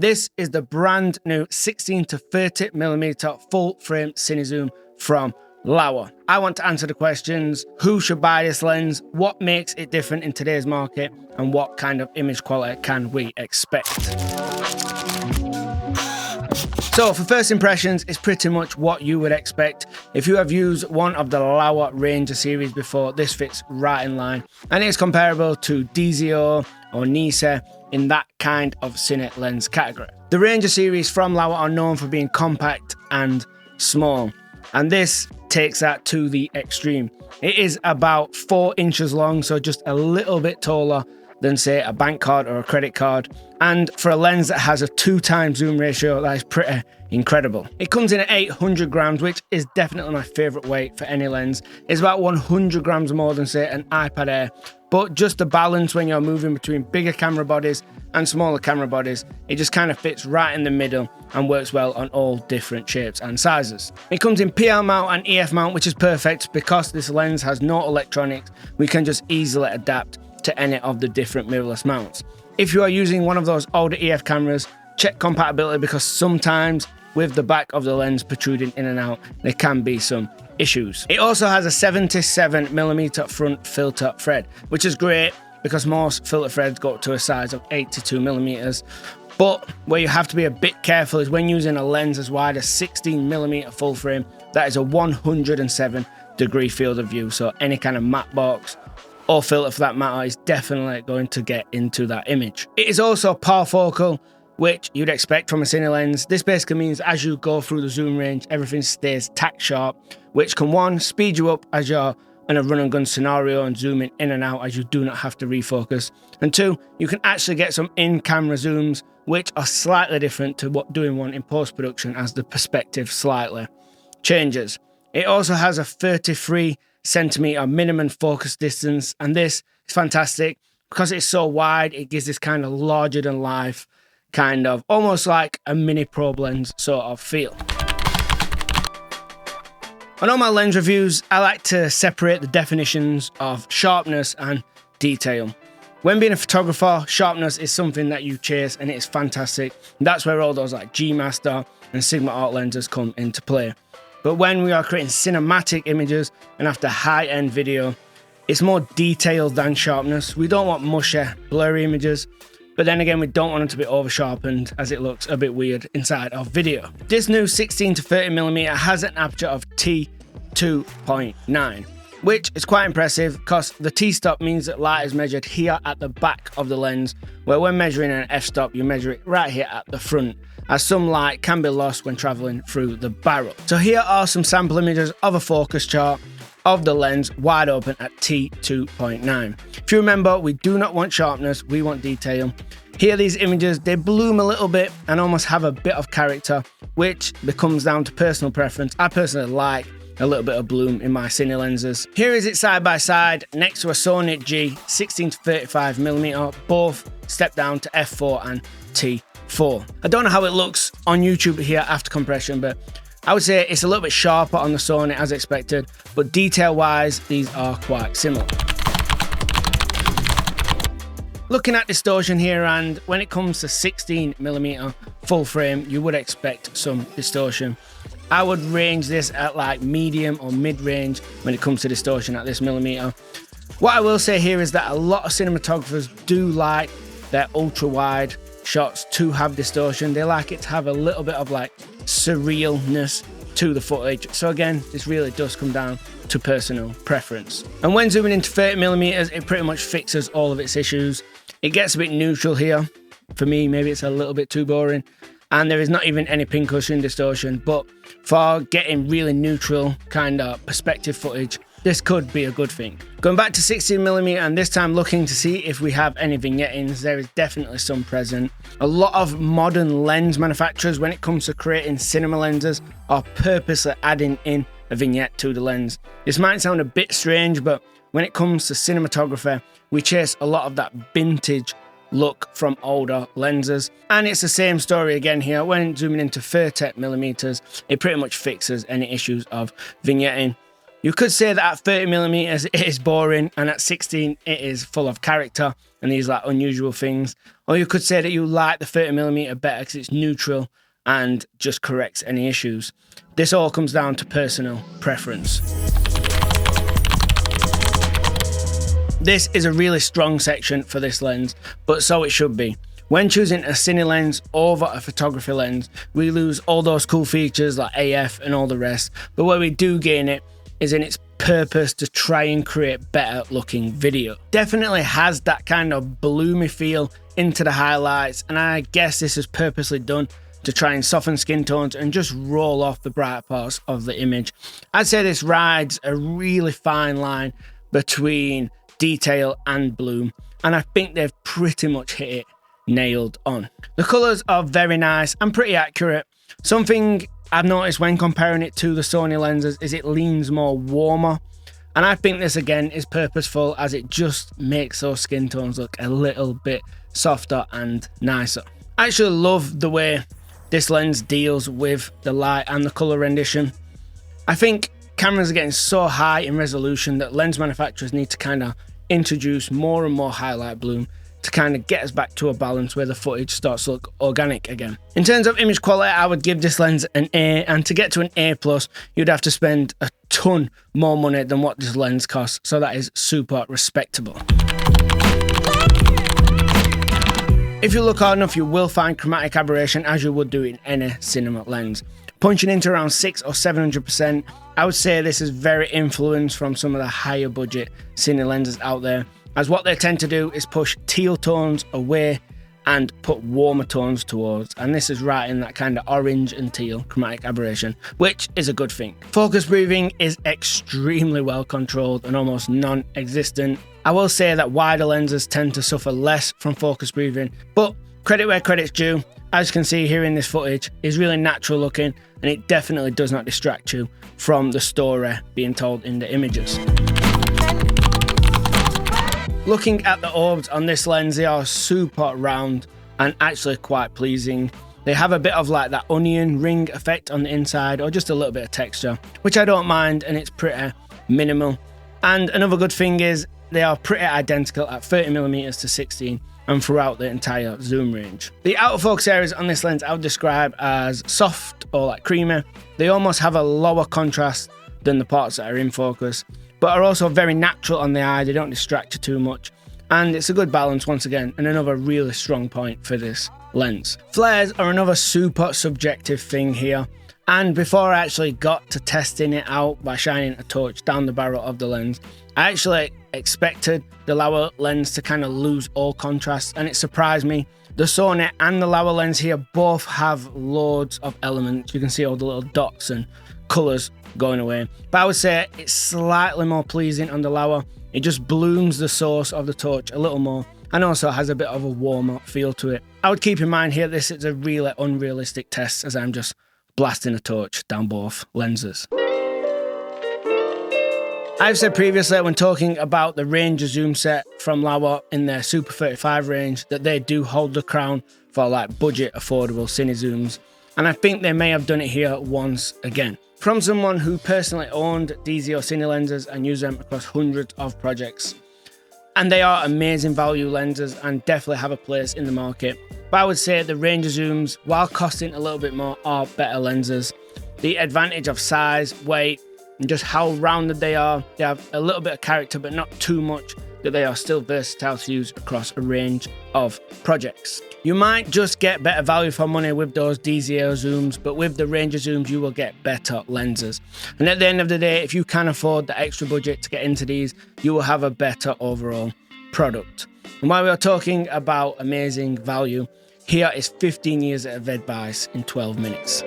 This is the brand new 16 to 30mm full frame cine zoom from LAOWA. I want to answer the questions: who should buy this lens, what makes it different in today's market, and what kind of image quality can we expect? So for first impressions, it's pretty much what you would expect. If you have used one of the LAOWA Ranger series before, this fits right in line, and it's comparable to DZO or Nisa in that kind of cine lens category. The Ranger series from LAOWA are known for being compact and small, and this takes that to the extreme. It is about 4 inches long, so just a little bit taller than, say, a bank card or a credit card. And for a lens that has a 2x zoom ratio, that is pretty incredible. It comes in at 800 grams, which is definitely my favorite weight for any lens. It's about 100 grams more than, say, an iPad Air. But just the balance when you're moving between bigger camera bodies and smaller camera bodies, it just kind of fits right in the middle and works well on all different shapes and sizes. It comes in PL mount and EF mount, which is perfect because this lens has no electronics. We can just easily adapt to any of the different mirrorless mounts. If you are using one of those older EF cameras, check compatibility, because sometimes with the back of the lens protruding in and out, there can be some issues. It also has a 77mm front filter thread, which is great because most filter threads go up to a size of 82mm. But where you have to be a bit careful is when using a lens as wide as 16mm full frame. That is a 107-degree field of view, so any kind of matte box or filter for that matter is definitely going to get into that image. It is also parfocal, which you'd expect from a cine lens. This basically means as you go through the zoom range, everything stays tack sharp, which can, one, speed you up as you're in a run and gun scenario and zooming in and out as you do not have to refocus. And two, you can actually get some in-camera zooms, which are slightly different to what doing one in post-production, as the perspective slightly changes. It also has a 33cm minimum focus distance, and this is fantastic because it's so wide. It gives this kind of larger than life, kind of almost like a mini probe lens sort of feel. On all my lens reviews, I like to separate the definitions of sharpness and detail. When being a photographer, sharpness is something that you chase, and it is fantastic. That's where all those like G Master and Sigma Art lenses come into play. But when we are creating cinematic images and after high-end video, it's more detailed than sharpness. We don't want mushy, blurry images, but then again, we don't want them to be over-sharpened as it looks a bit weird inside of video. This new 16 to 30mm has an aperture of t2.9, which is quite impressive because the t-stop means that light is measured here at the back of the lens, where when measuring an f-stop, you measure it right here at the front, as some light can be lost when traveling through the barrel. So here are some sample images of a focus chart of the lens wide open at t2.9. If you remember, we do not want sharpness, we want detail. Here, these images, they bloom a little bit and almost have a bit of character, which becomes down to personal preference. I personally like a little bit of bloom in my cine lenses. Here is it side by side next to a Sony G 16 to 35mm, both step down to f4 and t4. I don't know how it looks on YouTube here after compression, but I would say it's a little bit sharper on the Sony as expected, but detail-wise, these are quite similar. Looking at distortion here, and when it comes to 16mm full frame, you would expect some distortion. I would range this at like medium or mid-range when it comes to distortion at this millimeter. What I will say here is that a lot of cinematographers do like their ultra-wide shots to have distortion. They like it to have a little bit of like surrealness to the footage. So again, this really does come down to personal preference. And when zooming into 30mm, it pretty much fixes all of its issues. It gets a bit neutral here. For me, maybe it's a little bit too boring. And there is not even any pincushion distortion, but for getting really neutral kind of perspective footage, this could be a good thing. Going back to 16mm, and this time looking to see if we have any vignettings, there is definitely some present. A lot of modern lens manufacturers, when it comes to creating cinema lenses, are purposely adding in a vignette to the lens. This might sound a bit strange, but when it comes to cinematography, we chase a lot of that vintage look from older lenses, and it's the same story again here. When zooming into 30mm, it pretty much fixes any issues of vignetting. You could say that at 30mm it is boring, and at 16 it is full of character and these like unusual things. Or you could say that you like the 30mm better because it's neutral and just corrects any issues. This all comes down to personal preference. This is a really strong section for this lens, but so it should be. When choosing a cine lens over a photography lens, we lose all those cool features like AF and all the rest, but where we do gain it is in its purpose to try and create better looking video. Definitely has that kind of bloomy feel into the highlights, and I guess this is purposely done to try and soften skin tones and just roll off the bright parts of the image. I'd say this rides a really fine line between detail and bloom, and I think they've pretty much hit it nailed on. The colours are very nice and pretty accurate. Something I've noticed when comparing it to the Sony lenses is it leans more warmer, and I think this again is purposeful as it just makes those skin tones look a little bit softer and nicer. I actually love the way this lens deals with the light and the colour rendition. I think cameras are getting so high in resolution that lens manufacturers need to kind of introduce more and more highlight bloom to kind of get us back to a balance where the footage starts to look organic again. In terms of image quality, I would give this lens an A, and to get to an A+, you'd have to spend a ton more money than what this lens costs, so that is super respectable. If you look hard enough, you will find chromatic aberration as you would do in any cinema lens. Punching into around 600 or 700%, I would say this is very influenced from some of the higher budget cine lenses out there, as what they tend to do is push teal tones away and put warmer tones towards, and this is right in that kind of orange and teal chromatic aberration, which is a good thing. Focus breathing is extremely well controlled and almost non-existent. I will say that wider lenses tend to suffer less from focus breathing, but credit where credit's due. As you can see here in this footage, is really natural looking, and it definitely does not distract you from the story being told in the images. Looking at the orbs on this lens, they are super round and actually quite pleasing. They have a bit of like that onion ring effect on the inside, or just a little bit of texture, which I don't mind, and it's pretty minimal. And another good thing is they are pretty identical at 30mm to 16 and throughout the entire zoom range. The out of focus areas on this lens I would describe as soft or like creamy. They almost have a lower contrast than the parts that are in focus, but are also very natural on the eye. They don't distract you too much, and it's a good balance once again, and another really strong point for this lens. Flares are another super subjective thing here, and before I actually got to testing it out by shining a torch down the barrel of the lens, I actually expected the LAOWA lens to kind of lose all contrast, and it surprised me. The Sony and the LAOWA lens here both have loads of elements. You can see all the little dots and colours going away, but I would say it's slightly more pleasing on the LAOWA. It just blooms the source of the torch a little more, and also has a bit of a warmer feel to it. I would keep in mind here this is a really unrealistic test, as I'm just blasting a torch down both lenses. I've said previously when talking about the Ranger zoom set from LAOWA in their Super 35 range that they do hold the crown for like budget affordable cine zooms, and I think they may have done it here once again. From someone who personally owned DZO cine lenses and used them across hundreds of projects, and they are amazing value lenses and definitely have a place in the market. But I would say the Ranger zooms, while costing a little bit more, are better lenses. The advantage of size, weight, and just how rounded they have a little bit of character but not too much, that they are still versatile to use across a range of projects. You might just get better value for money with those DZO zooms, but with the Ranger zooms you will get better lenses. And at the end of the day, if you can afford the extra budget to get into these, you will have a better overall product. And while we are talking about amazing value, here is 15 years of advice in 12 minutes.